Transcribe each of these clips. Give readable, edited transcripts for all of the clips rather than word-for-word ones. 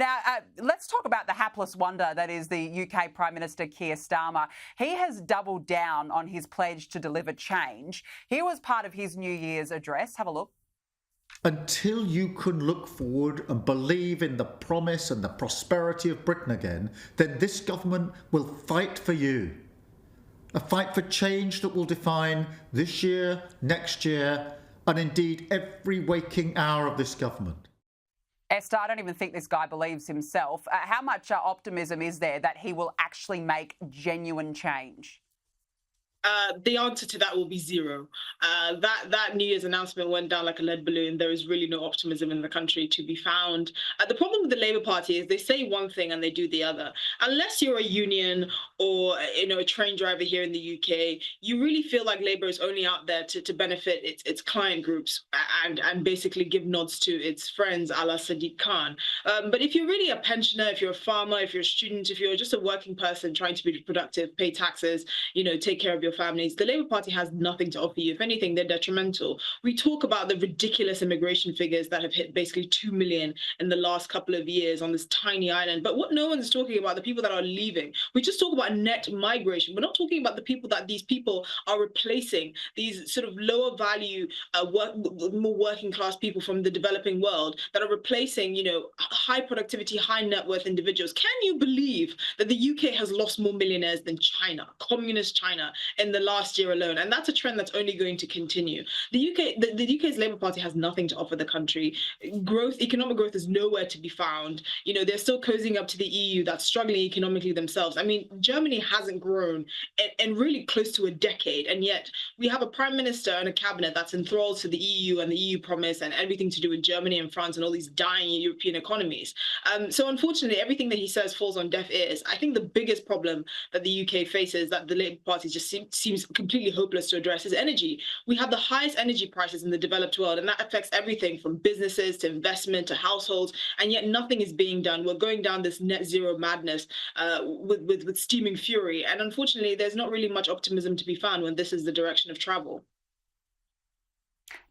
Now, let's talk about the hapless wonder that is the UK Prime Minister Keir Starmer. He has doubled down on his pledge to deliver change. Here was part of his New Year's address. Have a look. Until you can look forward and believe in the promise and the prosperity of Britain again, then this government will fight for you. A fight for change that will define this year, next year, and indeed every waking hour of this government. Esther, I don't even think this guy believes himself. How much optimism is there that he will actually make genuine change? The answer to that will be zero. That New Year's announcement went down like a lead balloon. There is really no optimism in the country to be found. The problem with the Labour Party is they say one thing and they do the other. Unless you're a union or a train driver here in the UK, you really feel like Labour is only out there to benefit its client groups and basically give nods to its friends, a la Sadiq Khan. But if you're really a pensioner, if you're a farmer, if you're a student, if you're just a working person trying to be productive, pay taxes, take care of your families, the Labour Party has nothing to offer you. If anything, they're detrimental. We talk about the ridiculous immigration figures that have hit basically 2 million in the last couple of years on this tiny island. But what no one's talking about, the people that are leaving. We just talk about net migration. We're not talking about the people that these people are replacing, these sort of lower value, more working class people from the developing world that are replacing, high productivity, high net worth individuals. Can you believe that the UK has lost more millionaires than China, communist China, in the last year alone? And that's a trend that's only going to continue. The UK's Labour Party has nothing to offer the country. Economic growth is nowhere to be found. They're still cozying up to the EU that's struggling economically themselves. I mean, Germany hasn't grown in really close to a decade. And yet we have a prime minister and a cabinet that's enthralled to the EU and the EU promise and everything to do with Germany and France and all these dying European economies. So unfortunately, everything that he says falls on deaf ears. I think the biggest problem that the UK faces, that the Labour Party just seems completely hopeless to address, is energy. We have the highest energy prices in the developed world, and that affects everything from businesses to investment to households, and yet nothing is being done. We're going down this net zero madness with steaming fury, and unfortunately, there's not really much optimism to be found when this is the direction of travel.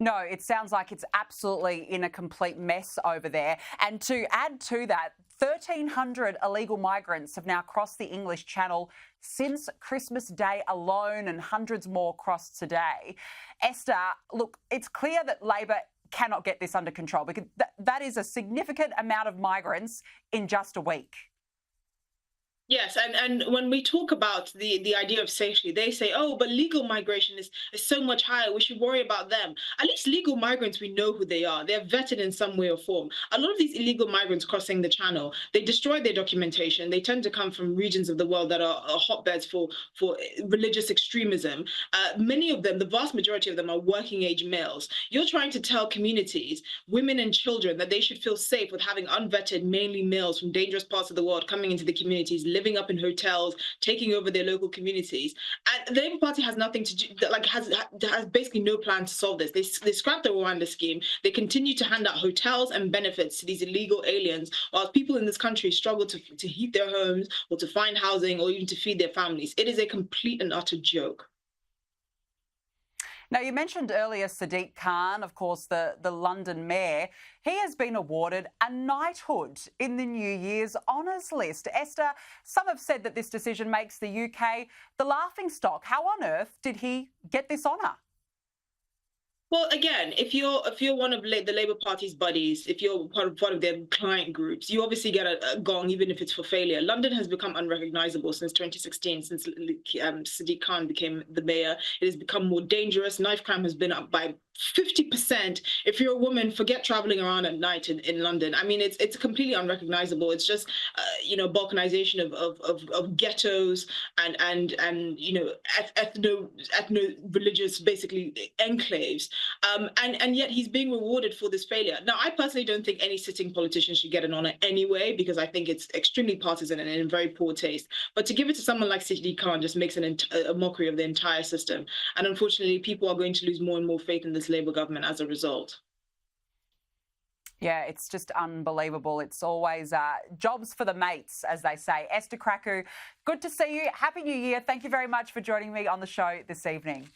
No, it sounds like it's absolutely in a complete mess over there. And to add to that, 1,300 illegal migrants have now crossed the English Channel since Christmas Day alone, and hundreds more crossed today. Esther, look, it's clear that Labor cannot get this under control because that is a significant amount of migrants in just a week. Yes, and when we talk about the idea of safety, they say, oh, but legal migration is so much higher. We should worry about them. At least legal migrants, we know who they are. They're vetted in some way or form. A lot of these illegal migrants crossing the channel, they destroy their documentation. They tend to come from regions of the world that are hotbeds for religious extremism. Many of them, the vast majority of them, are working age males. You're trying to tell communities, women and children, that they should feel safe with having unvetted, mainly males from dangerous parts of the world coming into the communities, living up in hotels, taking over their local communities. And the Labour Party has nothing to do, has basically no plan to solve this. They scrapped the Rwanda scheme. They continue to hand out hotels and benefits to these illegal aliens, while people in this country struggle to heat their homes or to find housing or even to feed their families. It is a complete and utter joke. Now, you mentioned earlier Sadiq Khan, of course, the London mayor. He has been awarded a knighthood in the New Year's honours list. Esther, some have said that this decision makes the UK the laughingstock. How on earth did he get this honour? Well, again, if you're one of the Labour Party's buddies, if you're part of their client groups, you obviously get a gong, even if it's for failure. London has become unrecognisable since 2016, since Sadiq Khan became the mayor. It has become more dangerous. Knife crime has been up by 50%. If you're a woman, forget traveling around at night in London. I mean, it's completely unrecognizable. It's just balkanization of ghettos and ethno-religious basically enclaves. And yet he's being rewarded for this failure. Now, I personally don't think any sitting politician should get an honor anyway, because I think it's extremely partisan and in very poor taste. But to give it to someone like Sadiq Khan just makes a mockery of the entire system. And unfortunately, people are going to lose more and more faith in this Labour government as a result. Yeah, it's just unbelievable. It's always jobs for the mates, as they say. Esther Krakue, good to see you. Happy New Year. Thank you very much for joining me on the show this evening.